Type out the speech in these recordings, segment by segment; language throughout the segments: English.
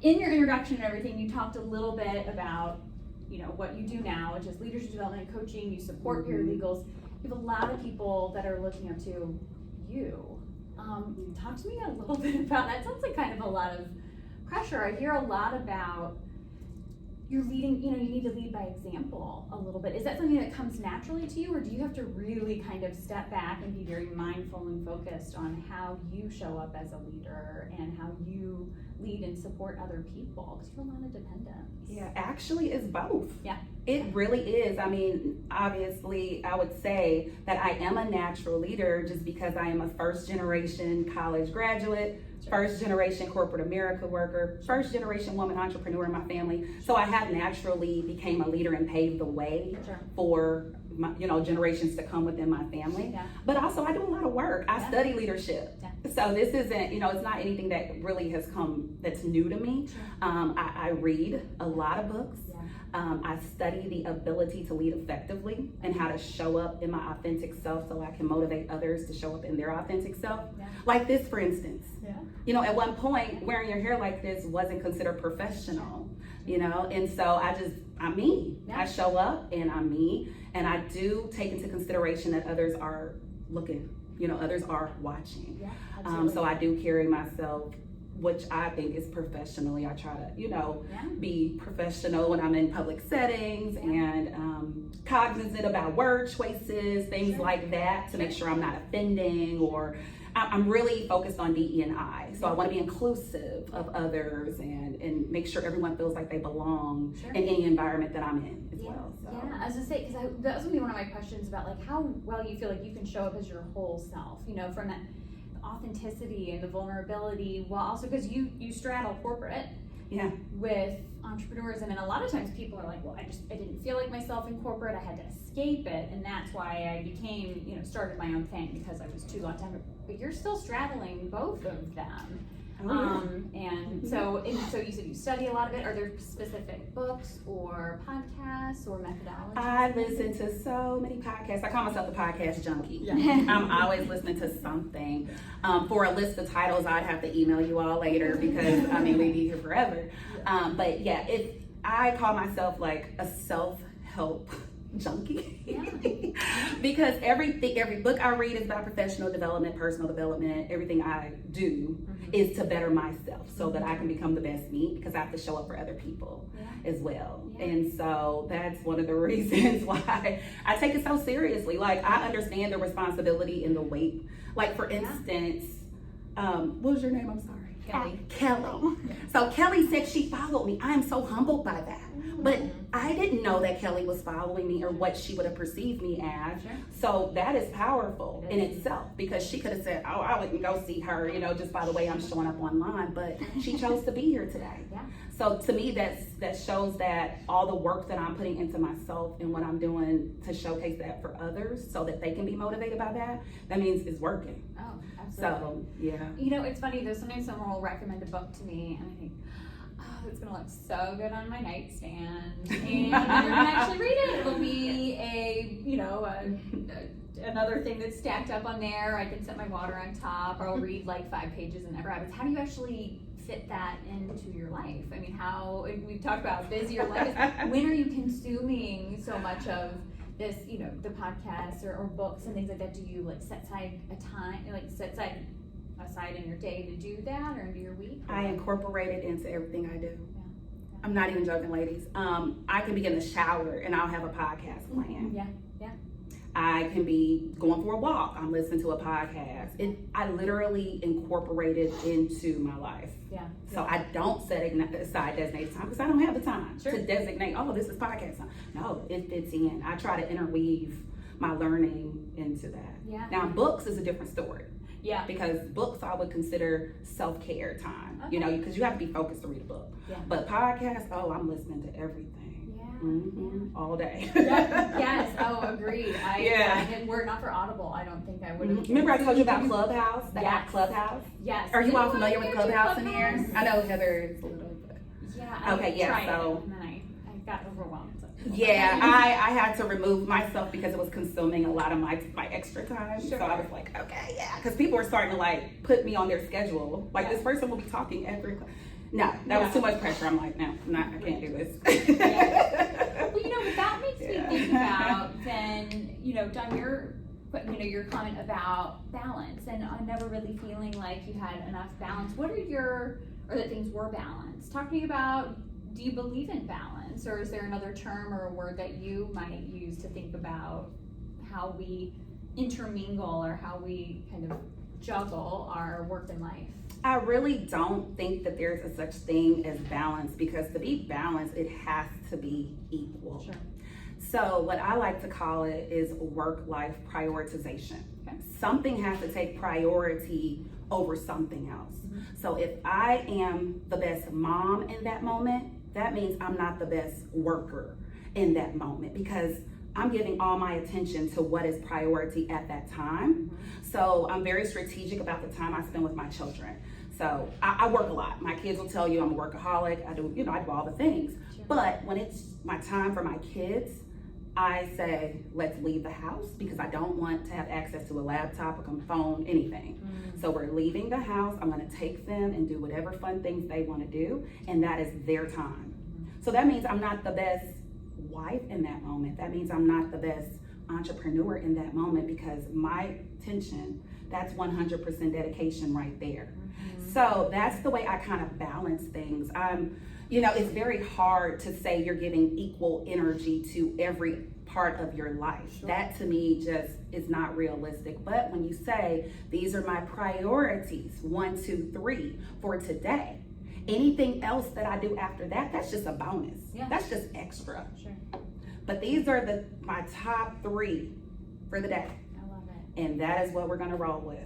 In your introduction and everything, you talked a little bit about, what you do now, which is leadership development and coaching. You support paralegals. You have a lot of people that are looking up to you. Talk to me a little bit about that. Sounds like kind of a lot of pressure. I hear a lot about you're leading, you need to lead by example a little bit. Is that something that comes naturally to you, or do you have to really kind of step back and be very mindful and focused on how you show up as a leader and how you lead and support other people? Because you have a lot of dependence. Yeah, actually it's both. Yeah. It really is. I mean, obviously I would say that I am a natural leader just because I am a first generation college graduate, first generation corporate America worker, first generation woman entrepreneur in my family. So I have naturally became a leader and paved the way for my, generations to come within my family. Yeah. But also I do a lot of work. I study leadership. Yeah. So this isn't, it's not anything that really has come that's new to me. I read a lot of books. I study the ability to lead effectively and how to show up in my authentic self so I can motivate others to show up in their authentic self. Like this, for instance. At one point, wearing your hair like this wasn't considered professional, and so I'm me. I show up and I'm me, and I do take into consideration that others are looking, others are watching. So I do carry myself, which I think is professionally. I try to, be professional when I'm in public settings and cognizant about word choices, things like that, to make sure I'm not offending, or I'm really focused on DE&I. So I want to be inclusive of others and make sure everyone feels like they belong in any environment that I'm in as well. So. Yeah, I was gonna say, because that was gonna be one of my questions about like how well you feel like you can show up as your whole self, from that authenticity and the vulnerability, while also because you straddle corporate with entrepreneurs, and then a lot of times people are like, well, I didn't feel like myself in corporate, I had to escape it, and that's why I became, started my own thing because I was too long time. But you're still straddling both of them. So you said you study a lot of it. Are there specific books or podcasts or methodologies? I listen to so many podcasts. I call myself a podcast junkie. I'm always listening to something. For a list of titles, I'd have to email you all later because we'd be here forever. But yeah, I call myself like a self-help junkie because every book I read is about professional development, personal development. Everything I do is to better myself so that I can become the best me, because I have to show up for other people as well. And so that's one of the reasons why I take it so seriously. Like, I understand the responsibility and the weight. Like, for instance, what was your name? I'm sorry. Kelly. So Kelly said she followed me. I am so humbled by that. But I didn't know that Kelly was following me or what she would have perceived me as. So that is powerful in itself, because she could have said, oh, I wouldn't go see her, just by the way I'm showing up online. But she chose to be here today. So to me, that shows that all the work that I'm putting into myself and what I'm doing to showcase that for others so that they can be motivated by that means it's working. Oh, absolutely. So, yeah. It's funny, though, sometimes someone will recommend a book to me and I think, oh, it's gonna look so good on my nightstand, and I'm never gonna actually read it. It'll be another thing that's stacked up on there. I can set my water on top, or I'll read like 5 pages and never happens. How do you actually fit that into your life? I mean, we've talked about how busy your life is. When are you consuming so much of this, the podcasts or books and things like that? Do you like set aside a time, aside in your day to do that, or into your week? I incorporate it into everything I do. I'm not even joking, ladies. I can be in the shower and I'll have a podcast playing. I can be going for a walk. I'm listening to a podcast. I literally incorporate it into my life. So I don't set aside designated time because I don't have the time to designate, oh, this is podcast time. No, it fits in. I try to interweave my learning into that. Now, books is a different story. Because books I would consider self-care time, because you have to be focused to read a book. But podcasts, I'm listening to everything. All day. Yes. Oh, agreed. And were it not for Audible, I don't think I would have. Remember I told you about Clubhouse, the app Clubhouse? Yes. Are you all familiar with Clubhouse in here? I know Heather is a little bit. So. And then I got overwhelmed. I had to remove myself because it was consuming a lot of my extra time. So I was like, okay, because people were starting to like put me on their schedule. Like this person will be talking every. No, that was too much pressure. I'm like, no, I can't do this. Well, but that makes me think about then, John, your comment about balance and never really feeling like you had enough balance. What are or that things were balanced? Talk to me about, do you believe in balance, or is there another term or a word that you might use to think about how we intermingle or how we kind of juggle our work and life? I really don't think that there's a such thing as balance, because to be balanced, it has to be equal. Sure. So what I like to call it is work-life prioritization. Okay. Something has to take priority over something else. Mm-hmm. So if I am the best mom in that moment, that means I'm not the best worker in that moment, because I'm giving all my attention to what is priority at that time. Mm-hmm. So I'm very strategic about the time I spend with my children. So I work a lot. My kids will tell you I'm a workaholic. I do all the things. Sure. But when it's my time for my kids, I say, let's leave the house, because I don't want to have access to a laptop, a phone, anything. Mm-hmm. So we're leaving the house. I'm going to take them and do whatever fun things they want to do, and that is their time. Mm-hmm. So that means I'm not the best wife in that moment. That means I'm not the best entrepreneur in that moment, because my attention, that's 100% dedication right there. Mm-hmm. So that's the way I kind of balance things. It's very hard to say you're giving equal energy to every part of your life. Sure. That to me just is not realistic. But when you say, these are my priorities, 1, 2, 3 for today, anything else that I do after that, that's just a bonus. Yeah. That's just extra. Sure. But these are my top 3 for the day. I love it. And that is what we're gonna roll with.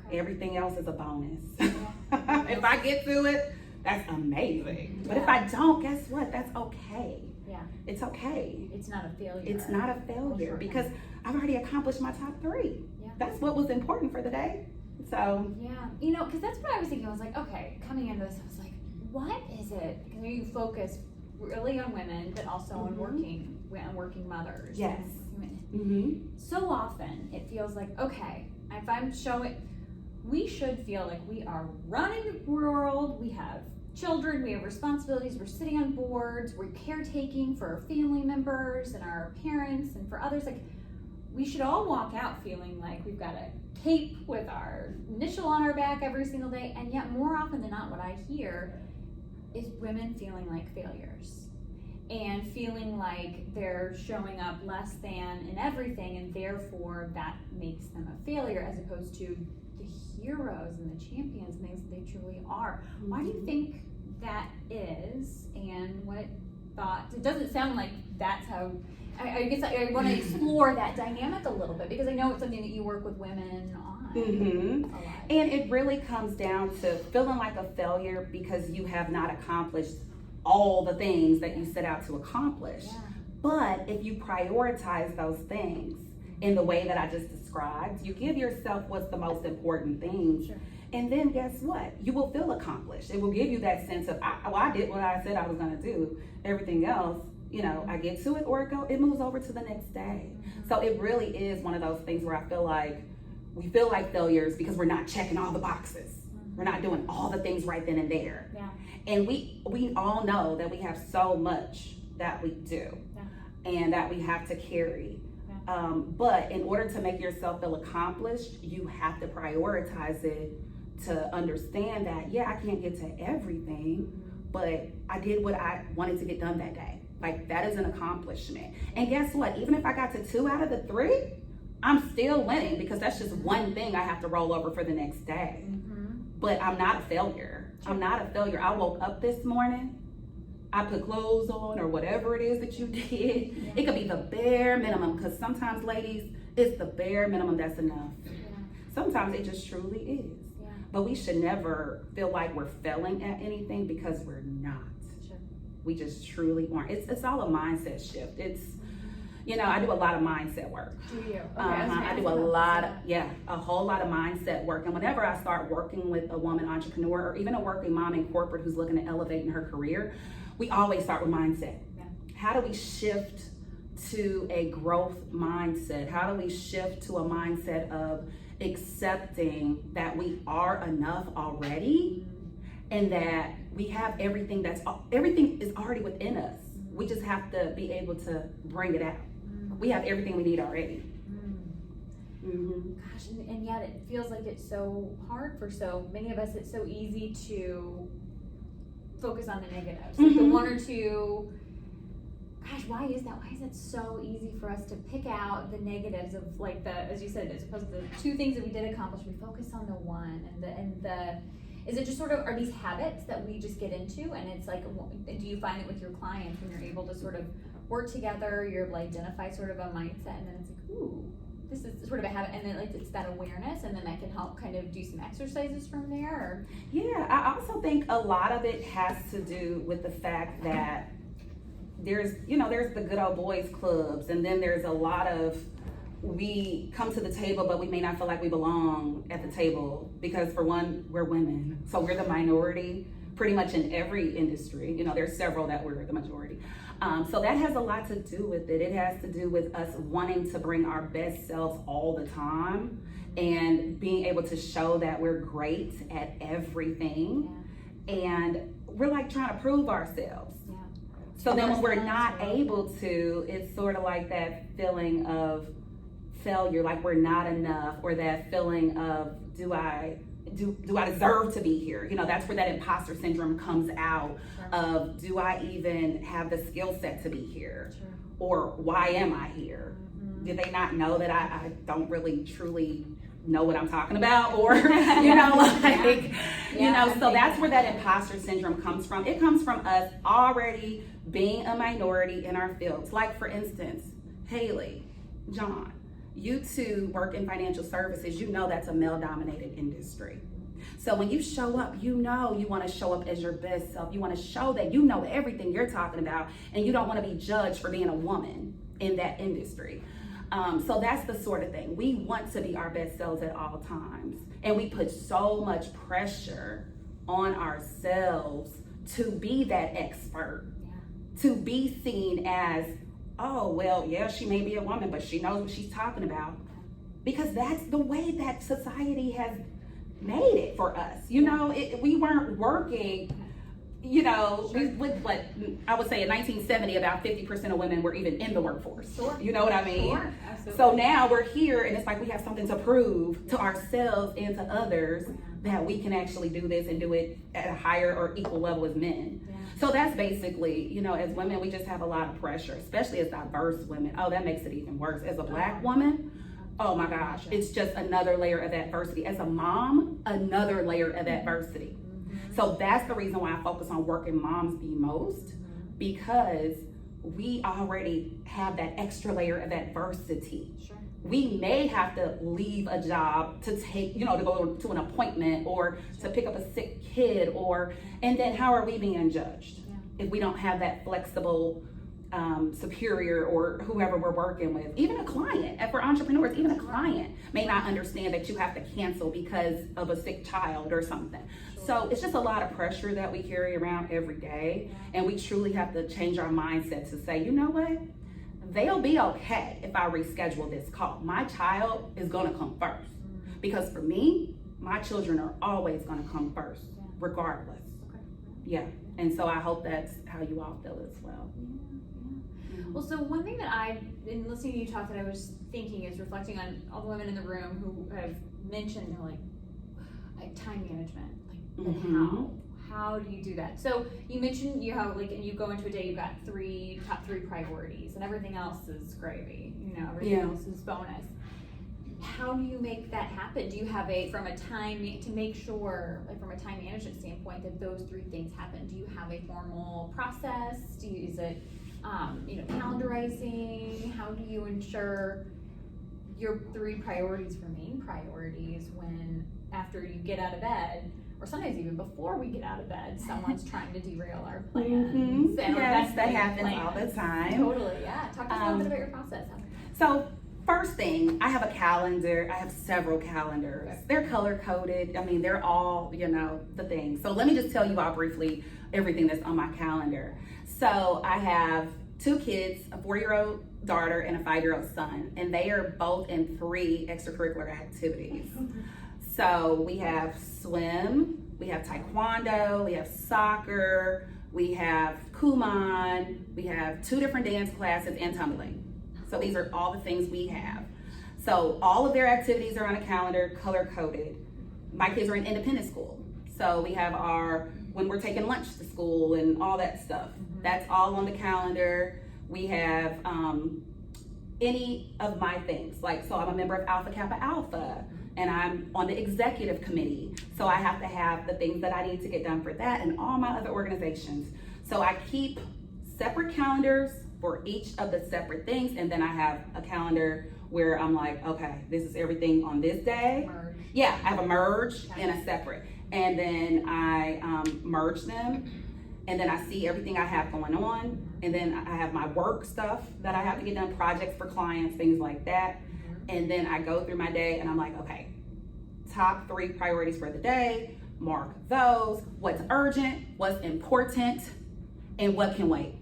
Okay. Everything else is a bonus. Yeah. If I get through it, that's amazing. But if I don't, guess what? That's okay. Yeah. It's okay. It's not a failure. It's not a failure, because I've already accomplished my top 3. Yeah. That's what was important for the day. So Yeah, because that's what I was thinking. I was like, okay, coming into this, I was like, what is it? Because you focus really on women, but also on working mothers. Yes. So often it feels like, okay, if I'm showing, we should feel like we are running the world. We have children, we have responsibilities, we're sitting on boards, we're caretaking for our family members and our parents and for others. Like, we should all walk out feeling like we've got a cape with our initial on our back every single day. And yet more often than not, what I hear is women feeling like failures and feeling like they're showing up less than in everything, and therefore that makes them a failure, as opposed to the heroes and the champions and things that they truly are. Mm-hmm. Why do you think that is, and what thoughts? It doesn't sound like that's how. I guess I want to explore that dynamic a little bit, because I know it's something that you work with women on a lot. And it really comes down to feeling like a failure because you have not accomplished all the things that you set out to accomplish. Yeah. But if you prioritize those things in the way that I just described, you give yourself what's the most important things. Sure. And then guess what? You will feel accomplished. It will give you that sense of, I did what I said I was going to do. Everything else, I get to it, or it moves over to the next day. Mm-hmm. So it really is one of those things where I feel like we feel like failures because we're not checking all the boxes. Mm-hmm. We're not doing all the things right then and there. Yeah. And we all know that we have so much that we do, and that we have to carry. Yeah. But in order to make yourself feel accomplished, you have to prioritize it to understand that, I can't get to everything, but I did what I wanted to get done that day. Like, that is an accomplishment. And guess what? Even if I got to 2 out of the 3, I'm still winning, because that's just one thing I have to roll over for the next day. Mm-hmm. But I'm not a failure. I'm not a failure. I woke up this morning, I put clothes on, or whatever it is that you did. Yeah. It could be the bare minimum, because sometimes, ladies, it's the bare minimum that's enough. Yeah. Sometimes it just truly is. Yeah. But we should never feel like we're failing at anything, because we're not. Sure. We just truly aren't. It's all a mindset shift. It's, I do a lot of mindset work. Do you? Okay. I do a whole lot of mindset work. And whenever I start working with a woman entrepreneur, or even a working mom in corporate who's looking to elevate in her career, we always start with mindset. Yeah. How do we shift to a growth mindset? How do we shift to a mindset of accepting that we are enough already? and that we have everything is already within us. We just have to be able to bring it out. We have everything we need already. Gosh, and yet it feels like it's so hard for so many of us. It's so easy to focus on the negatives, like the one or two. Gosh, why is that? Why is it so easy for us to pick out the negatives of, like, as you said, as opposed to the two things that we did accomplish? We focus on the one and the. Is it just sort of, are these habits that we just get into, and it's like, do you find it with your clients when you're able to sort of work together, you're able to identify sort of a mindset, and then it's like, ooh, this is sort of a habit, and then like it's that awareness, and then that can help kind of do some exercises from there? Or? Yeah, I also think a lot of it has to do with the fact that there's the good old boys clubs, and then there's a lot of, we come to the table, but we may not feel like we belong at the table because, for one, we're women. So we're the minority pretty much in every industry. There's several that we're the majority. So that has a lot to do with it. It has to do with us wanting to bring our best selves all the time and being able to show that we're great at everything. And we're like trying to prove ourselves. So then when we're not able to, it's sort of like that feeling of failure, like we're not enough, or that feeling of, do I deserve to be here? That's where that imposter syndrome comes out of, do I even have the skill set to be here? Or why am I here? Do they not know that I don't really truly know what I'm talking about? Or, so that's where that imposter syndrome comes from. It comes from us already being a minority in our fields. Like, for instance, Haley, John, you two work in financial services. That's a male-dominated industry. So when you show up, you want to show up as your best self. You want to show that you know everything you're talking about, and you don't want to be judged for being a woman in that industry. So that's the sort of thing. We want to be our best selves at all times. And we put so much pressure on ourselves to be that expert, to be seen as, oh, well, yeah, she may be a woman, but she knows what she's talking about. Because that's the way that society has made it for us. We weren't working, with what I would say in 1970, about 50% of women were even in the workforce. Sure. You know what I mean? Sure. Absolutely. So now we're here, and it's like we have something to prove to ourselves and to others that we can actually do this and do it at a higher or equal level as men. So that's basically, as women, we just have a lot of pressure, especially as diverse women. Oh, that makes it even worse. As a Black woman, oh my gosh, it's just another layer of adversity. As a mom, another layer of adversity. So that's the reason why I focus on working moms the most, because we already have that extra layer of adversity. Sure. We may have to leave a job to take, to go to an appointment or to pick up a sick kid, and then how are we being judged if we don't have that flexible superior or whoever we're working with? Even a client, and for entrepreneurs, even a client may not understand that you have to cancel because of a sick child or something. So it's just a lot of pressure that we carry around every day, and we truly have to change our mindset to say, you know what? They'll be okay if I reschedule this call. My child is gonna come first. Because for me, my children are always gonna come first, regardless. Yeah, and so I hope that's how you all feel as well. Well, so one thing that I've been listening to you talk that I was thinking is reflecting on all the women in the room who have mentioned, like time management, how do you do that? So you mentioned you have and you go into a day, you've got top three priorities, and everything else is gravy. Everything else is bonus. How do you make that happen? Do you have from a time management standpoint, that those three things happen? Do you have a formal process? Is it calendarizing? How do you ensure your three priorities remain priorities when, after you get out of bed, or sometimes even before we get out of bed, someone's trying to derail our plans? Yes, that happens all the time. Totally, yeah. Talk to us a little bit about your process. So first thing, I have a calendar. I have several calendars. Okay. They're color coded. They're all, the things. So let me just tell you all briefly everything that's on my calendar. So I have 2 kids, a 4-year-old daughter and a 5-year-old son, and they are both in 3 extracurricular activities. So we have swim, we have taekwondo, we have soccer, we have Kumon, we have 2 different dance classes and tumbling. So these are all the things we have. So all of their activities are on a calendar, color coded. My kids are in independent school. So we have when we're taking lunch to school and all that stuff. That's all on the calendar. We have any of my things. So I'm a member of Alpha Kappa Alpha, and I'm on the executive committee. So I have to have the things that I need to get done for that and all my other organizations. So I keep separate calendars for each of the separate things, and then I have a calendar where I'm like, okay, this is everything on this day. Merge. Yeah, I have a merge and a separate. And then I merge them, and then I see everything I have going on, and then I have my work stuff that I have to get done, projects for clients, things like that. And then I go through my day and I'm like, okay, top 3 priorities for the day, mark those, what's urgent, what's important, and what can wait.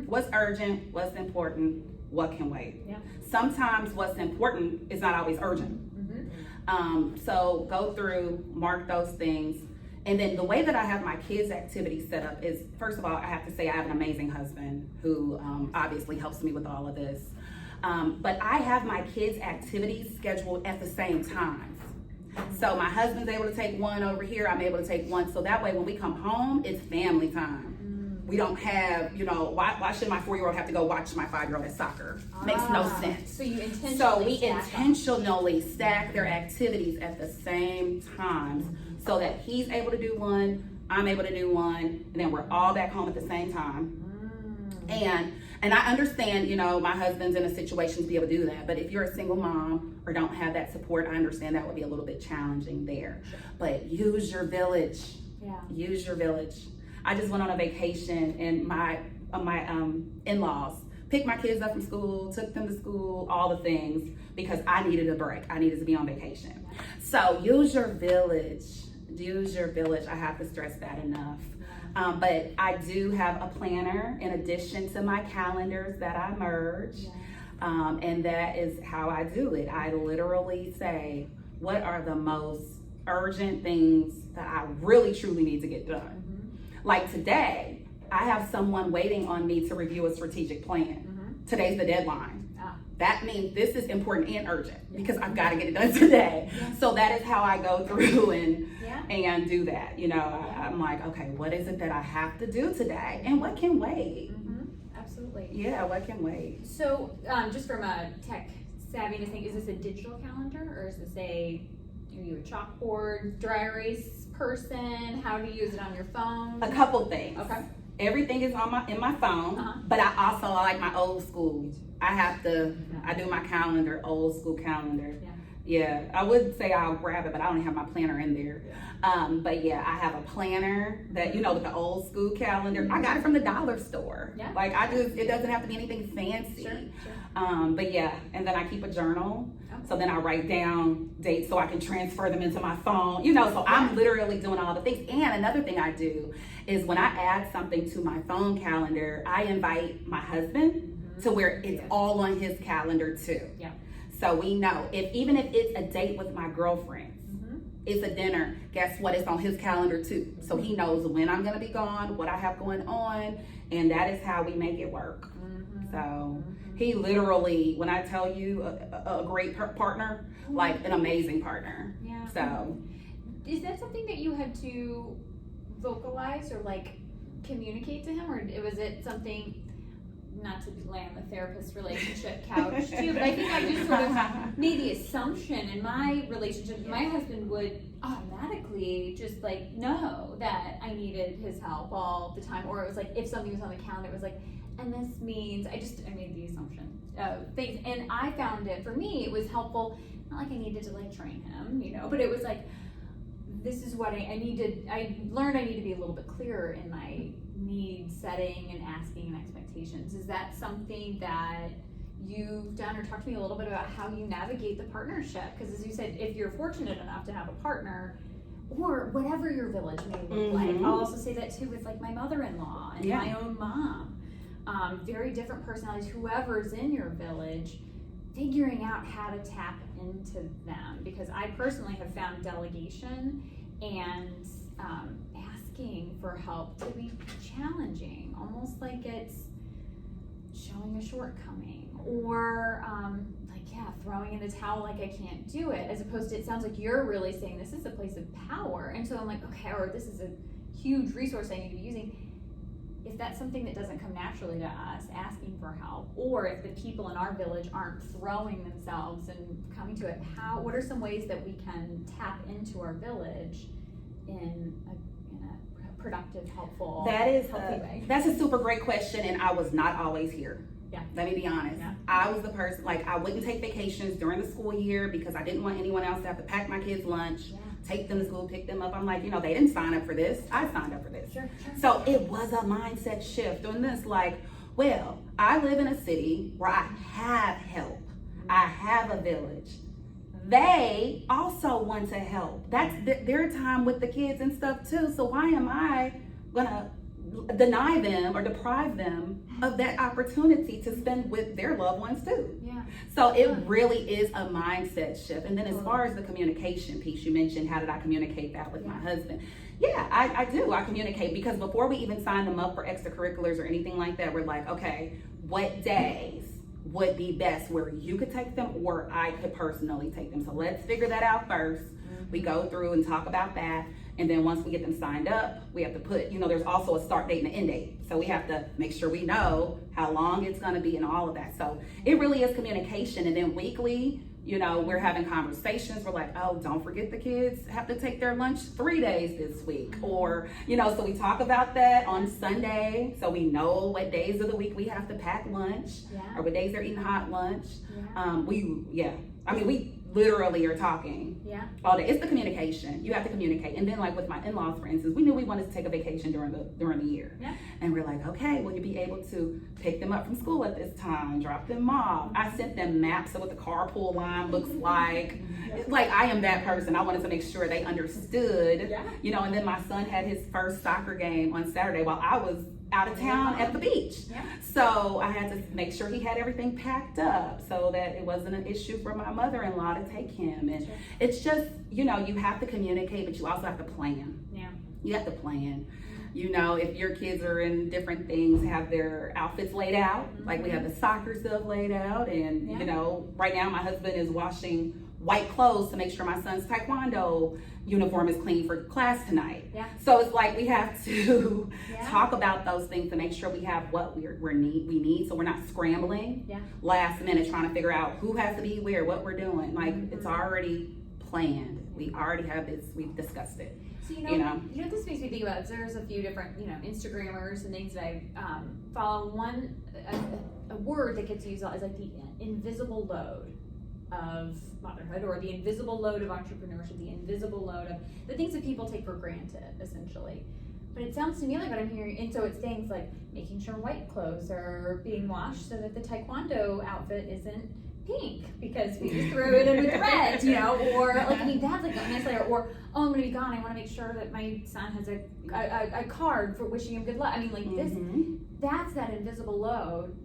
What's urgent, what's important, what can wait. Yeah. Sometimes what's important is not always urgent. So go through, mark those things. And then the way that I have my kids' activities set up is, first of all, I have to say I have an amazing husband who obviously helps me with all of this. But I have my kids' activities scheduled at the same times. So my husband's able to take one over here, I'm able to take one. So that way when we come home, it's family time. We don't have, why should my 4-year-old have to go watch my 5-year-old at soccer? Makes no sense. So you intentionally So we stack intentionally stack their activities at the same times so that he's able to do one, I'm able to do one, and then we're all back home at the same time. And I understand, my husband's in a situation to be able to do that. But if you're a single mom or don't have that support, I understand that would be a little bit challenging there. But use your village. Yeah. Use your village. I just went on a vacation, and my in-laws picked my kids up from school, took them to school, all the things, because I needed a break. I needed to be on vacation. So use your village. Use your village. I have to stress that enough. But I do have a planner in addition to my calendars that I merge. And that is how I do it. I literally say, what are the most urgent things that I really truly need to get done? Like today, I have someone waiting on me to review a strategic plan. Today's the deadline. That means this is important and urgent because I've got to get it done today. So that is how I go through and do that. I'm like, okay, what is it that I have to do today, and what can wait? Absolutely. Yeah, what can wait? So just from a tech savviness thing, is this a digital calendar, or is this are you a chalkboard, dry erase person? How do you use it on your phone? A couple things. Okay. Everything is in my phone, but I also like my old school. I do my calendar, old school calendar. Yeah, I would say I'll grab it, but I don't have my planner in there. But yeah, I have a planner that, with the old school calendar. I got it from the dollar store. Yeah. It doesn't have to be anything fancy. Sure. But yeah, and then I keep a journal. So then I write down dates so I can transfer them into my phone, so I'm literally doing all the things. And another thing I do is when I add something to my phone calendar, I invite my husband to where it's all on his calendar too. Yeah. So we know, even if it's a date with my girlfriends, it's a dinner, guess what? It's on his calendar too. So he knows when I'm gonna be gone, what I have going on, and that is how we make it work. So he literally, when I tell you a great partner, like an amazing partner. Yeah. So. Is that something that you had to vocalize or communicate to him, or was it something, not to lay on the therapist relationship couch too, but I think I just sort of made the assumption in my relationship, my husband would automatically just know that I needed his help all the time, or it was if something was on the calendar, it was and this means, I made the assumption of things, and I found it, for me, it was helpful, not I needed to train him, but it was this is what I learned I need to be a little bit clearer in my need setting and asking and expectations. Is that something that you've done, or talk to me a little bit about how you navigate the partnership? Because as you said, if you're fortunate enough to have a partner, or whatever your village may look like, I'll also say that too with my mother-in-law and my own mom. Very different personalities, whoever's in your village, figuring out how to tap into them, because I personally have found delegation and asking for help to be challenging, almost like it's showing a shortcoming, or throwing in the towel like I can't do it, as opposed to, it sounds like you're really saying this is a place of power. And so I'm like, okay, or this is a huge resource I need to be using. If that's something that doesn't come naturally to us, asking for help, or if the people in our village aren't throwing themselves and coming to it, what are some ways that we can tap into our village in a productive, helpful, healthy way? That's a super great question, and I was not always here. Yeah. Let me be honest. Yeah. I was the person, like, I wouldn't take vacations during the school year because I didn't want anyone else to have to pack my kids' lunch, take them to school, pick them up. I'm like, they didn't sign up for this. I signed up for this. Sure. So it was a mindset shift on this, like, well, I live in a city where I have help. I have a village. They also want to help. That's their time with the kids and stuff too. So why am I gonna deny them or deprive them of that opportunity to spend with their loved ones too? Yeah. So it really is a mindset shift. And then as far as the communication piece, you mentioned, how did I communicate that with my husband? Yeah, I do. I communicate, because before we even sign them up for extracurriculars or anything like that, we're like, okay, what days would be best where you could take them or I could personally take them? So let's figure that out first. We go through and talk about that. And then once we get them signed up, we have to put, there's also a start date and an end date. So we have to make sure we know how long it's going to be and all of that. So it really is communication. And then weekly, we're having conversations. We're like, oh, don't forget the kids have to take their lunch 3 days this week. Or, so we talk about that on Sunday. So we know what days of the week we have to pack lunch, or what days they're eating hot lunch. We literally are talking all day. It's the communication. You have to communicate. And then, like with my in-laws, for instance, we knew we wanted to take a vacation during the year. And we're like, okay, will you be able to pick them up from school at this time, drop them off? I sent them maps of what the carpool line looks like. It's like, I am that person. I wanted to make sure they understood, and then my son had his first soccer game on Saturday while I was out of town at the beach. So I had to make sure he had everything packed up so that it wasn't an issue for my mother-in-law to take him. And it's just, you have to communicate, but you also have to plan. You have to plan. If your kids are in different things, have their outfits laid out, like we have the soccer stuff laid out. And, right now my husband is washing white clothes to make sure my son's taekwondo uniform is clean for class tonight. So it's like we have to talk about those things to make sure we have what we need, so we're not scrambling last minute trying to figure out who has to be where, what we're doing. Like, it's already planned. We already have this. We've discussed it. So this makes me think about, there's a few different Instagrammers and things that I follow. One a word that gets used a lot is like the invisible load of motherhood, or the invisible load of entrepreneurship, the invisible load of the things that people take for granted, essentially. But it sounds to me like what I'm hearing, and so it's things like making sure white clothes are being washed so that the taekwondo outfit isn't pink because we just threw it in with the red, or like, that's like a nice layer, or, oh, I'm gonna be gone, I wanna make sure that my son has a card for wishing him good luck. This, that's that invisible load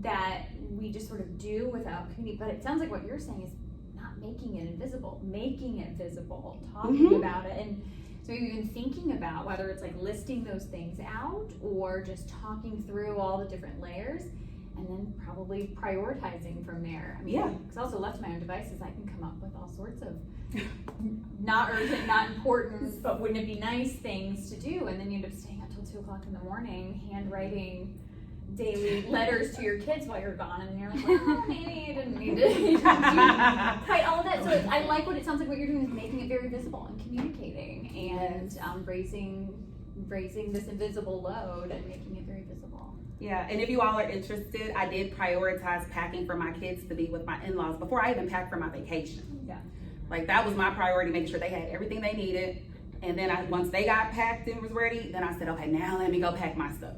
that we just sort of do without community. But it sounds like what you're saying is not making it invisible, making it visible, talking about it. And so even thinking about whether it's like listing those things out or just talking through all the different layers, and then probably prioritizing from there. Because also left to my own devices, I can come up with all sorts of not urgent, not important, but wouldn't it be nice things to do. And then you end up staying up till 2 o'clock in the morning, handwriting daily letters to your kids while you're gone, and you're like, well, maybe you didn't need to do quite all of that. So I like what it sounds like what you're doing is making it very visible and communicating and raising this invisible load and making it very visible. Yeah, and if you all are interested, I did prioritize packing for my kids to be with my in-laws before I even packed for my vacation. Like, that was my priority, making sure they had everything they needed. And then once they got packed and was ready, then I said, okay, now let me go pack my stuff.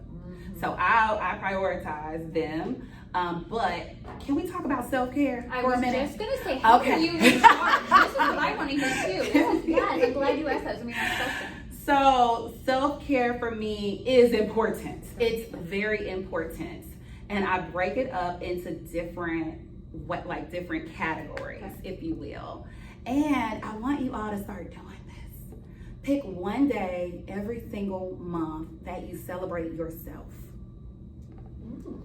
So I prioritize them. But can we talk about self-care for a minute? I was just going to say, how are you in charge? This is what I want to hear too. Yes, I'm glad you asked that. It's my next question. So self-care for me is important. It's very important. And I break it up into different different categories, if you will. And I want you all to start doing this. Pick one day every single month that you celebrate yourself. Ooh.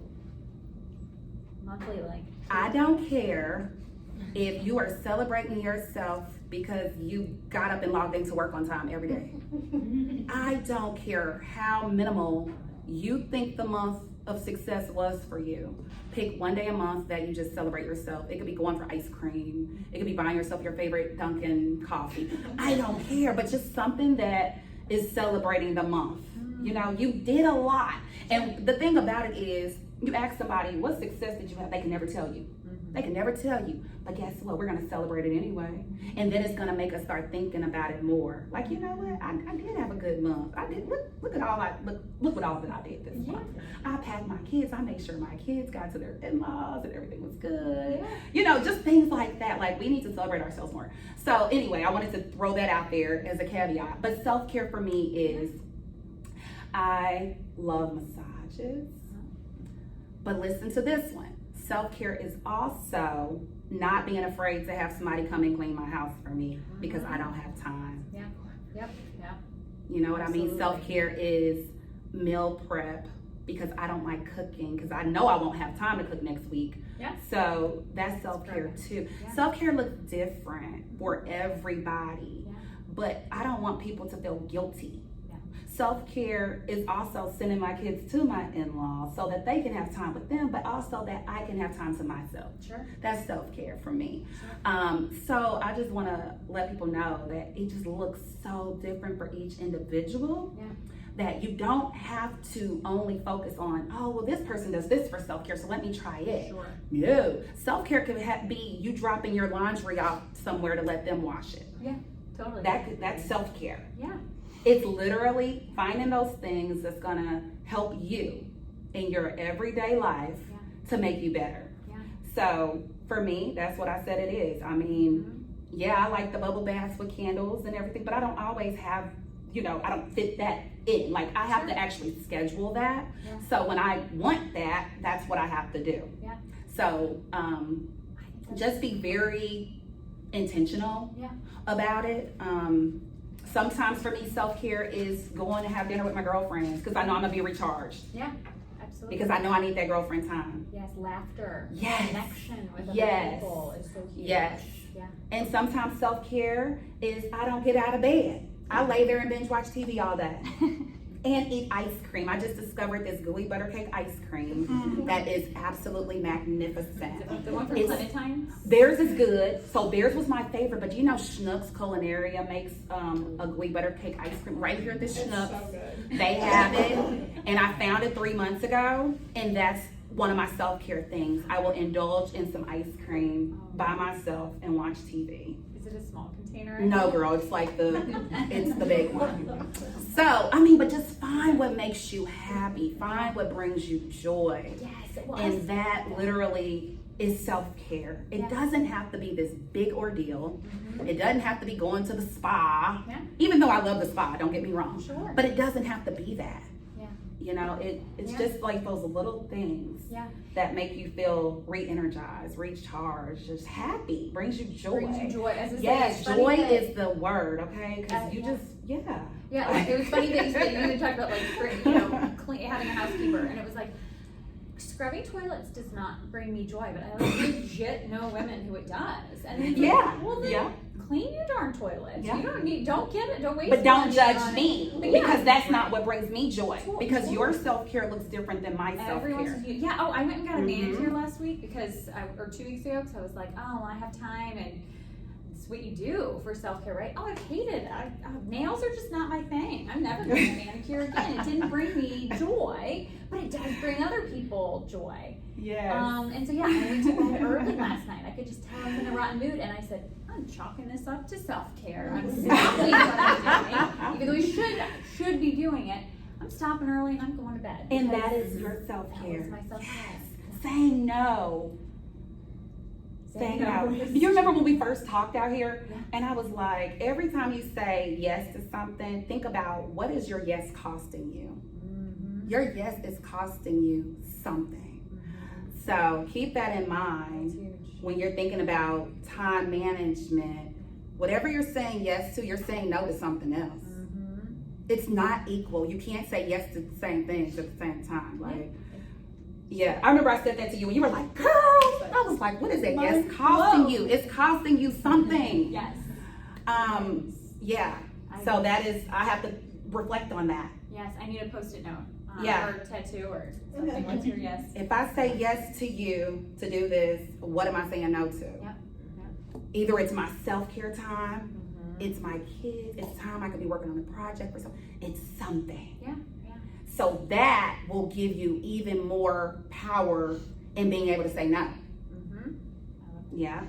Monthly, like. I don't care if you are celebrating yourself because you got up and logged into work on time every day. I don't care how minimal you think the month of success was for you. Pick one day a month that you just celebrate yourself. It could be going for ice cream. It could be buying yourself your favorite Dunkin' coffee. I don't care, but just something that is celebrating the month. You know, you did a lot. And the thing about it is, you ask somebody, what success did you have? They can never tell you. They can never tell you. But guess what? We're going to celebrate it anyway. And then it's going to make us start thinking about it more. Like, you know what? I did have a good month. I did. Look at all look what all that I did this month. I packed my kids. I made sure my kids got to their in-laws and everything was good. You know, just things like that. Like, we need to celebrate ourselves more. So anyway, I wanted to throw that out there as a caveat. But self-care for me is, I love massages. But listen to this one. Self-care is also not being afraid to have somebody come and clean my house for me because I don't have time. Yep. You know what Absolutely. I mean? Self-care is meal prep because I don't like cooking because I know I won't have time to cook next week. Yeah. So that's self-care too. Yeah. Self-care looks different for everybody, but I don't want people to feel guilty. Self-care is also sending my kids to my in-laws so that they can have time with them, but also that I can have time to myself. Sure. That's self-care for me. Sure. So I just want to let people know that it just looks so different for each individual. Yeah. That you don't have to only focus on, oh, well, this person does this for self-care, so let me try it. Sure. No. Self-care could be you dropping your laundry off somewhere to let them wash it. Yeah, totally. That's self-care. Yeah. It's literally finding those things that's gonna help you in your everyday life to make you better. Yeah. So for me, that's what I said it is. I mean, yeah, I like the bubble baths with candles and everything, but I don't always have, I don't fit that in. Like, I have to actually schedule that. Yeah. So when I want that, that's what I have to do. Yeah. So just be very intentional about it. Sometimes for me, self-care is going to have dinner with my girlfriends because I know I'm going to be recharged. Yeah, absolutely. Because I know I need that girlfriend time. Yes, laughter. Yes. Connection with other people is so huge. Yes. Yeah. And sometimes self-care is I don't get out of bed. I lay there and binge watch TV all day. And eat ice cream. I just discovered this gooey butter cake ice cream that is absolutely magnificent. The one from Clementine? Theirs is good. So theirs was my favorite. But Schnucks Culinaria makes a gooey butter cake ice cream right here at the Schnucks. So good. They have it. And I found it 3 months ago. And that's one of my self-care things. I will indulge in some ice cream by myself and watch TV. Is it a small container? No, girl, it's like it's the big one. So, but just find what makes you happy. Find what brings you joy. Yes, And that literally is self-care. It doesn't have to be this big ordeal. It doesn't have to be going to the spa. Yeah. Even though I love the spa, don't get me wrong. Sure. But it doesn't have to be that. Yeah. It's just like those little things that make you feel re-energized, recharged, just happy, brings you joy. Brings you joy. As I say, Yes, it's funny joy that- is the word, okay? Because you just, Yeah, it was funny that you said you even talked about having a housekeeper, and it was like scrubbing toilets does not bring me joy, but I legit know women who it does. And then well then clean your darn toilets. Yeah. You don't get it, don't waste. But don't money judge on me it. because that's not what brings me joy. Totally. Because your self-care looks different than my Everyone's self-care. Oh, I went and got a manicure last week or 2 weeks ago because I was like, oh, I have time and it's what you do for self-care, right? Oh, I've hated it. Nails are just not my thing. I'm never going to manicure again. It didn't bring me joy, but it does bring other people joy. Yes. And so I went to bed early last night. I could just tell I was in a rotten mood, and I said, I'm chalking this up to self-care. I'm stopping what I'm doing, even though you should be doing it. I'm stopping early and I'm going to bed. And that is your self-care. That was my self-care. Saying no. Saying no. Do you remember when we first talked out here? Yeah. And I was like, every time you say yes to something, think about what is your yes costing you? Mm-hmm. Your yes is costing you something. Mm-hmm. So keep that in That's mind. huge. when you're thinking about time management, whatever you're saying yes to, you're saying no to something else. Mm-hmm. It's not equal. You can't say yes to the same things at the same time. Like, yeah, I remember I said that to you and you were like, girl, I was like, what is that? Yes, costing you. It's costing you something. Yes. Yeah. So that is, I have to reflect on that. Yes, I need a Post-it note. Yeah. Or tattoo or something. What's your yes? If I say yes to you to do this, what am I saying no to? Yep. Either it's my self-care time, Mm-hmm. it's my kids, it's time I could be working on a project or something. It's something. Yeah. So that will give you even more power in being able to say no. Mm-hmm. Yeah.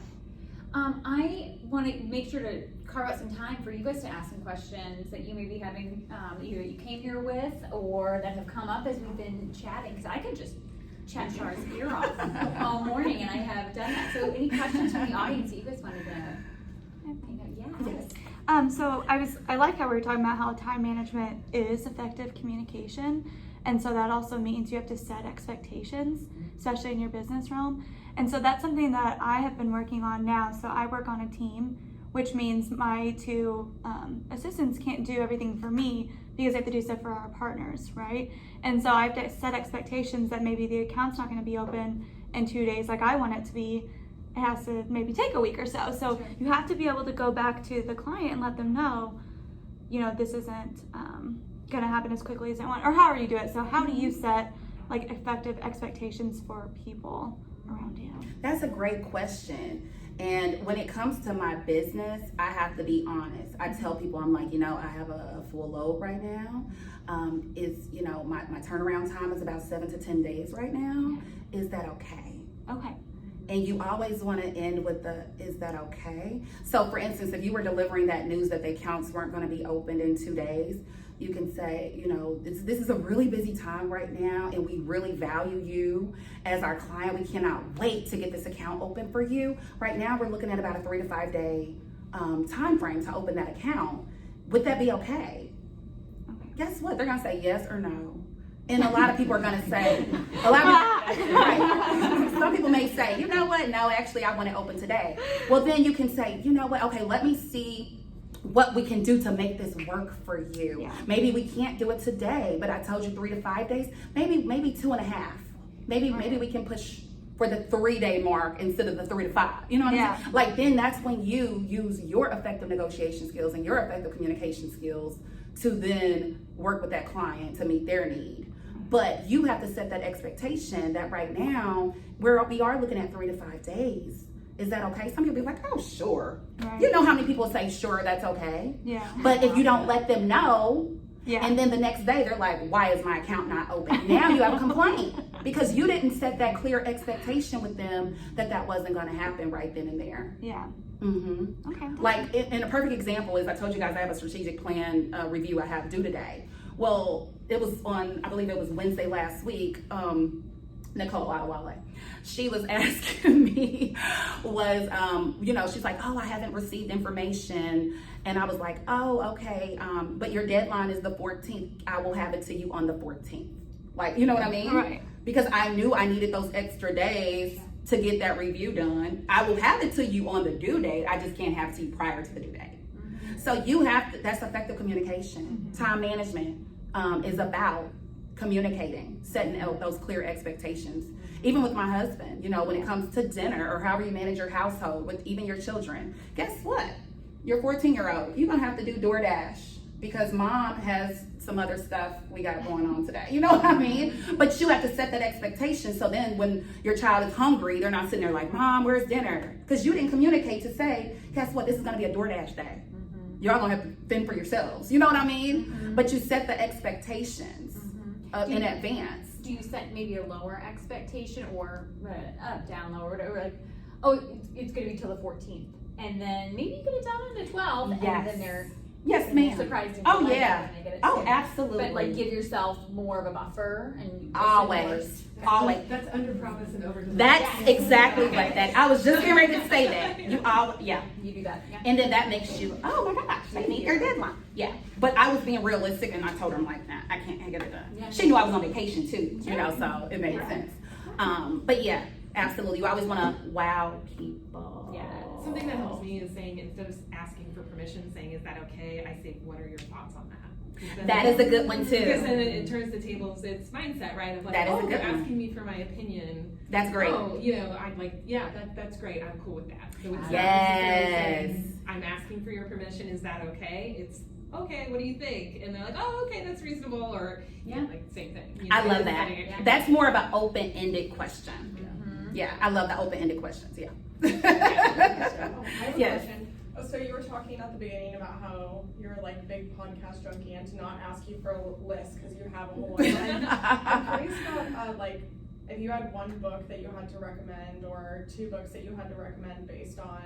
I want to make sure to carve out some time for you guys to ask some questions that you may be having, either you came here with or that have come up as we've been chatting. Because I could just chat Shar's ear off all morning, and I have done that. So, any questions from the audience that you guys wanted to? Yes. So I like how we were talking about how time management is effective communication, and so that also means you have to set expectations, especially in your business realm. And so that's something that I have been working on now. So I work on a team, which means my two assistants can't do everything for me because they have to do stuff for our partners, right? And so I have to set expectations that maybe the account's not going to be open in 2 days like I want it to be. It has to maybe take a week or so. So Sure. you have to be able to go back to the client and let them know, this isn't going to happen as quickly as I want, or however you do it. So how do you set like effective expectations for people around you? That's a great question. And when it comes to my business, I have to be honest. I tell people, I'm like, I have a full load right now. My turnaround time is about 7 to 10 days right now. Is that okay? Okay. And you always want to end with is that okay? So for instance, if you were delivering that news that the accounts weren't going to be opened in 2 days, you can say, this is a really busy time right now, and we really value you as our client. We cannot wait to get this account open for you. Right now, we're looking at about a 3 to 5 day time frame to open that account. Would that be okay? Guess what? They're going to say yes or no. And a lot of people are going to say, right. Some people may say, you know what? No, actually, I want it open today. Well, then you can say, you know what? Okay, let me see what we can do to make this work for you. Yeah. Maybe we can't do it today, but I told you 3 to 5 days. Maybe 2.5. Maybe we can push for the 3 day mark instead of the 3 to 5. You know what I'm saying? Like, then that's when you use your effective negotiation skills and your effective communication skills to then work with that client to meet their need. But you have to set that expectation that right now we are looking at 3 to 5 days. Is that okay? Some people be like, oh, sure. Right. You know how many people say, sure, that's okay? Yeah. But if you don't let them know, Yeah. and then the next day they're like, why is my account not open? Now you have a complaint because you didn't set that clear expectation with them that wasn't going to happen right then and there. Yeah. Mm-hmm. Okay. Like, and a perfect example is I told you guys I have a strategic plan review I have due today. Well, it was on, I believe it was Wednesday last week. Nicole Adewale, she was asking me she's like, oh, I haven't received information. And I was like, oh, okay. But your deadline is the 14th. I will have it to you on the 14th. Like, you know what I mean? Right. Because I knew I needed those extra days to get that review done. I will have it to you on the due date. I just can't have it to you prior to the due date. Mm-hmm. So you have to, that's effective communication. Mm-hmm. Time management is about communicating, setting out those clear expectations. Even with my husband, when it comes to dinner or however you manage your household, with even your children, guess what? Your 14-year-old, you're gonna have to do DoorDash because mom has some other stuff we got going on today. You know what I mean? But you have to set that expectation so then when your child is hungry, they're not sitting there like, Mom, where's dinner? Because you didn't communicate to say, guess what? This is gonna be a DoorDash day. Y'all gonna have to fend for yourselves. You know what I mean? Mm-hmm. But you set the expectations in advance. Do you set maybe a lower expectation or up, down, lower, whatever? Like, oh, it's gonna be till the 14th, and then maybe you get it done on the 12th, Yes. and then they're surprised. And Oh delighted yeah. when they get it Oh, soon. absolutely. But like, give yourself more of a buffer and Always. That's under promise and over deliver. That's exactly right. That I was just getting ready to say that. You do that. Yeah. And then that makes you, oh my gosh, they meet their deadline. Yeah. But I was being realistic and I told her, I'm like, nah, I can't get it done. Yeah. She knew I was on vacation too, so it made sense. But yeah, Absolutely. You always want to wow people. Yeah. Something that helps me is saying, instead of asking for permission, saying, is that okay? I say, what are your thoughts on that? That is a good one too. Because then it turns the tables, it's mindset, right? Of like, That is a oh, good you're one. asking me for my opinion. That's great. Oh, you know, I'm like, yeah, that's great. I'm cool with that. So it's not Yes. necessarily saying, I'm asking for your permission. Is that okay? It's okay. What do you think? And they're like, oh, okay, that's reasonable. Or Yeah. like same thing. You I know, love it's that. setting it- That's more of an open-ended question. Mhm. Yeah, I love the open-ended questions. Yeah. I have a Yes. question. So you were talking at the beginning about how you're like big podcast junkie and to not ask you for a list because you have a whole one. I'm curious about like if you had one book that you had to recommend or two books that you had to recommend based on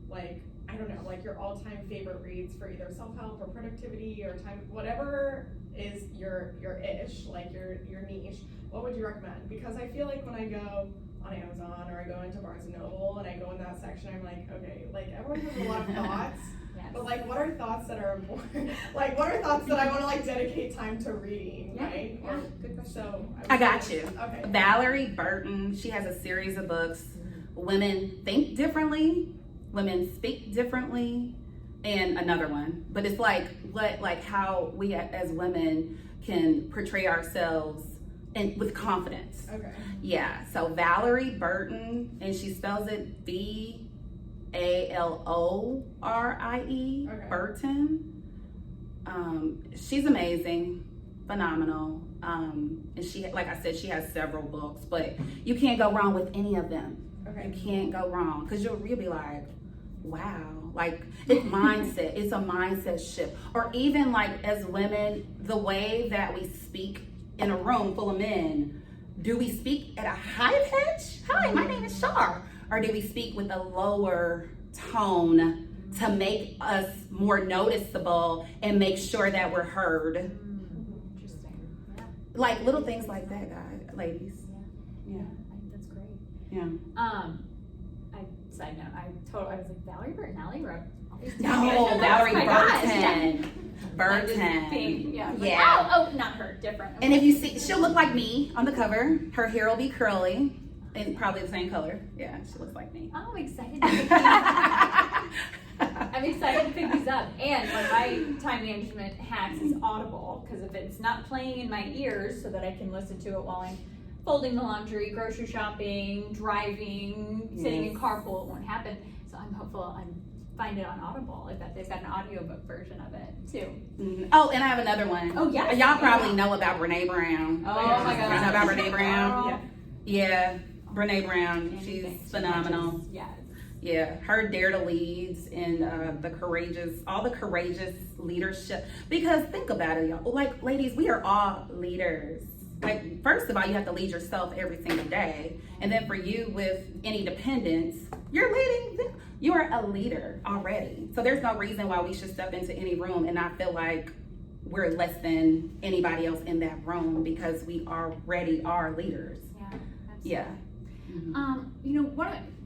like, I don't know, like your all-time favorite reads for either self-help or productivity or time, whatever is your ish, like your niche, what would you recommend? Because I feel like when I go on Amazon or I go into Barnes & Noble and I go in that section, I'm like, okay, like everyone has a lot of thoughts, Yes. but like what are thoughts that are important? Like what are thoughts that I want to like dedicate time to reading, Yeah, right? yeah, good question. So I got you. Okay. Valerie Burton, she has a series of books. Women Think Differently, Women Speak Differently, and another one. But it's like how we as women can portray ourselves and with confidence. Okay. Yeah, so Valerie Burton, and she spells it Vallorie, Okay. Burton. She's amazing, phenomenal. And she, like I said, she has several books, but you can't go wrong with any of them. Okay. You can't go wrong because you'll be like, wow, like it's mindset. It's a mindset shift. Or even like as women, the way that we speak in a room full of men, do we speak at a high pitch? Hi, my name is Shar. Or do we speak with a lower tone to make us more noticeable and make sure that we're heard? Interesting. Yeah. Like little things like that, guys, ladies. Yeah. I think that's great. Yeah. Side note, I was like, Valerie Burton, Allie wrote all these No, documents. Valerie Oh my gosh, yeah. Burton. I'm just being- yeah. Like, Yeah. oh, not her, different. And if you see, she'll look like me on the cover. Her hair will be curly and probably the same color. Yeah, she looks like me. Oh, I'm excited to pick these I'm excited to pick these up. And one of my time management hacks is Audible, because if it's not playing in my ears so that I can listen to it while I'm folding the laundry, grocery shopping, driving, sitting in Yes. carpool, it won't happen. So I'm hopeful I find it on Audible. If they've got an audiobook version of it too. Mhm. Oh, and I have another one. Oh, yes. Y'all probably know about Brene Brown. Oh my You know gosh. about Brene Brown? Oh. Yeah, Brene Brown. Anything She's she phenomenal. touches, yes. Yeah, her Dare to Leads and all the courageous leadership. Because think about it, y'all. Like, ladies, we are all leaders. Like, first of all, you have to lead yourself every single day. And then for you with any dependents, you're leading them. You are a leader already. So there's no reason why we should step into any room and not feel like we're less than anybody else in that room because we already are leaders. Yeah. Absolutely. Yeah. Mhm.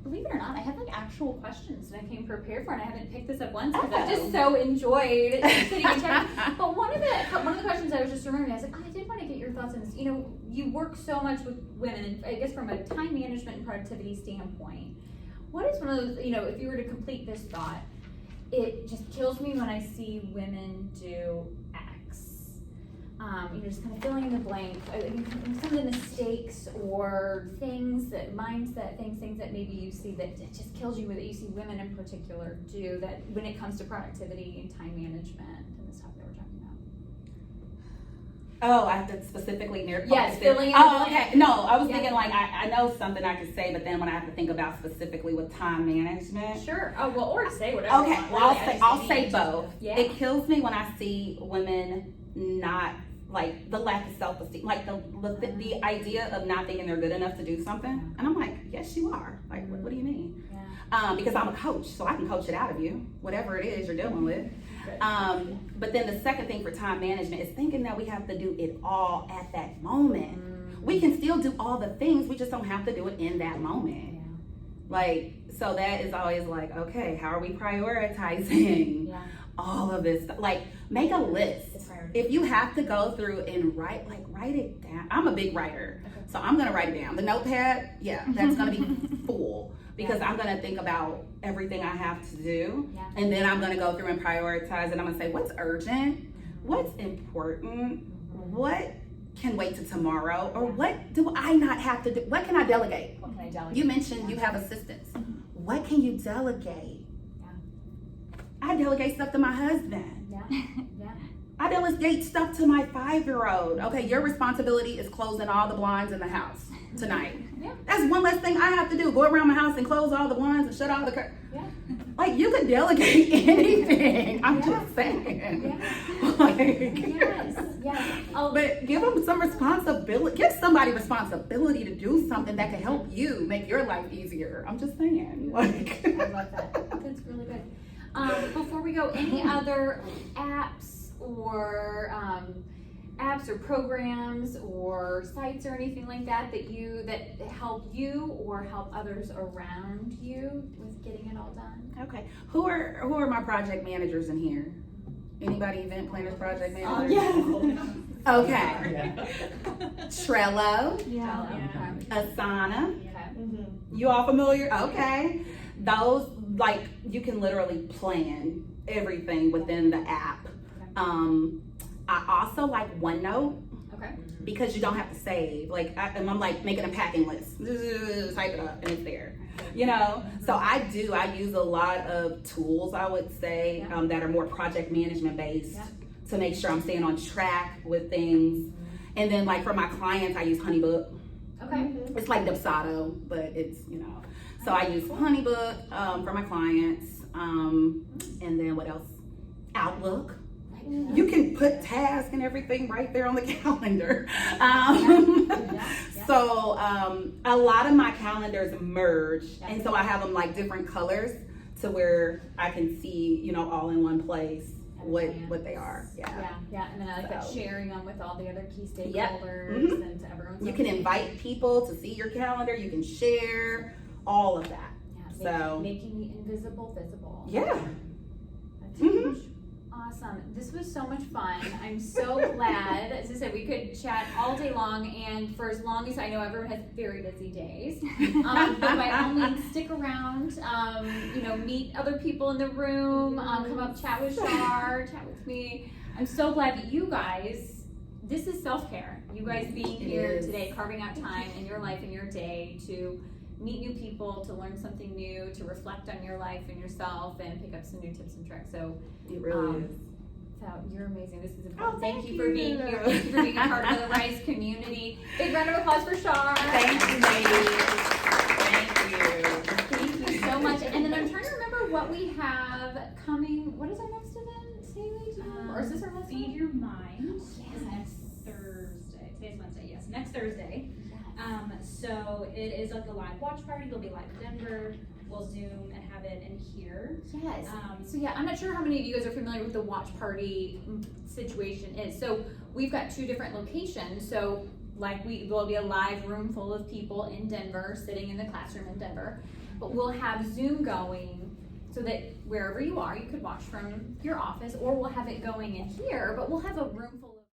Believe it or not, I have like actual questions that I came prepared for, and I haven't picked this up once because I just so enjoyed sitting and chatting. But one of the questions I was just remembering, I was like, I did want to get your thoughts on this. You know, you work so much with women, and I guess from a time management and productivity standpoint, what is one of those? You know, if you were to complete this thought, it just kills me when I see women do X. Just kind of filling in the blank. Some of the mistakes or things that mindset things that maybe you see that it just kills you with it. You see women in particular do that when it comes to productivity and time management and this topic that we're talking about. Oh, I have to specifically Yes, focus it. filling in the Oh, blank. okay. No, I was Yeah. thinking like I know something I could say, but then when I have to think about specifically with time management. Sure. Oh well, or say whatever. Okay, you want, well, really. I'll say both. Yeah. It kills me when I see women not like the lack of self-esteem, like the idea of not thinking they're good enough to do something. And I'm like, yes, you are. Like, what do you mean? Yeah. Because I'm a coach, so I can coach it out of you, whatever it is you're dealing with. But then the second thing for time management is thinking that we have to do it all at that moment. We can still do all the things, we just don't have to do it in that moment. Yeah. Like, so that is always like, okay, how are we prioritizing? Yeah. all of this stuff. Like, make a list. It's hard. If you have to go through and write it down. I'm a big writer, so I'm gonna write it down. The notepad, yeah, that's gonna be full because I'm gonna think about everything I have to do, and then I'm gonna go through and prioritize, and I'm gonna say what's urgent, what's important, what can wait till tomorrow, or what do I not have to do? What can I delegate? What can I delegate? You mentioned you have assistants. What can you delegate? I delegate stuff to my husband. Yeah. I delegate stuff to my 5-year-old. Okay, your responsibility is closing all the blinds in the house tonight. Yeah. That's one less thing I have to do. Go around my house and close all the blinds and shut all the curtains. Yeah. Like, you could delegate anything. I'm just saying. Like, Yes. but give them some responsibility. Give somebody responsibility to do something that can help you make your life easier. I'm just saying. Like, I love that. That's really good. Before we go, any other apps or programs or sites or anything like that that help you or help others around you with getting it all done? okay. Who are my project managers in here? Anybody event planners, project managers? Yes. Okay. Trello, Yeah. Asana. Okay. You all familiar? Okay. Those, like, you can literally plan everything within the app. I also like OneNote Okay. because you don't have to save. Like, I'm like making a packing list. Type it up and it's there. You know? So I use a lot of tools, I would say, that are more project management based to make sure I'm staying on track with things. And then, like, for my clients, I use Honeybook. Okay. It's like Dubsado, but it's, so I use Honeybook for my clients. And then what else? Outlook. You can put tasks and everything right there on the calendar. So a lot of my calendars merge, and so I have them like different colors to where I can see, all in one place what they are. Yeah, and then I like that sharing them with all the other key stakeholders Yep. and to everyone. You can invite people to see your calendar. You can share all of that. Making the invisible visible. Yeah. That's Mhm. huge. Awesome. This was so much fun. I'm so glad. As I said, we could chat all day long, and for as long as I know, everyone has very busy days. But by all means, stick around. Meet other people in the room. Come up, chat with Shar, chat with me. I'm so glad that you guys. This is self-care. You guys being here today, carving out time in your life and your day to meet new people, to learn something new, to reflect on your life and yourself, and pick up some new tips and tricks. So It really is. So you're amazing. This is important. Thank you for being you. here. Thank you for being a part of the Rise community. Big round of applause for Shar. Thank you, ladies. Thank you. Thank you so much. And then I'm trying to remember what we have coming. What is our next event, Haley? Or is this our next Feed one? Your Mind is Yes. next Thursday. Today's Wednesday, yes. Next Thursday. Yes. So it is like a live watch party. It'll be live in Denver. We'll Zoom and have it in here. Yes. So yeah, I'm not sure how many of you guys are familiar with the watch party situation is. So we've got 2 different locations. So there'll be a live room full of people in Denver, sitting in the classroom in Denver. But we'll have Zoom going so that wherever you are, you could watch from your office, or we'll have it going in here, but we'll have a room full of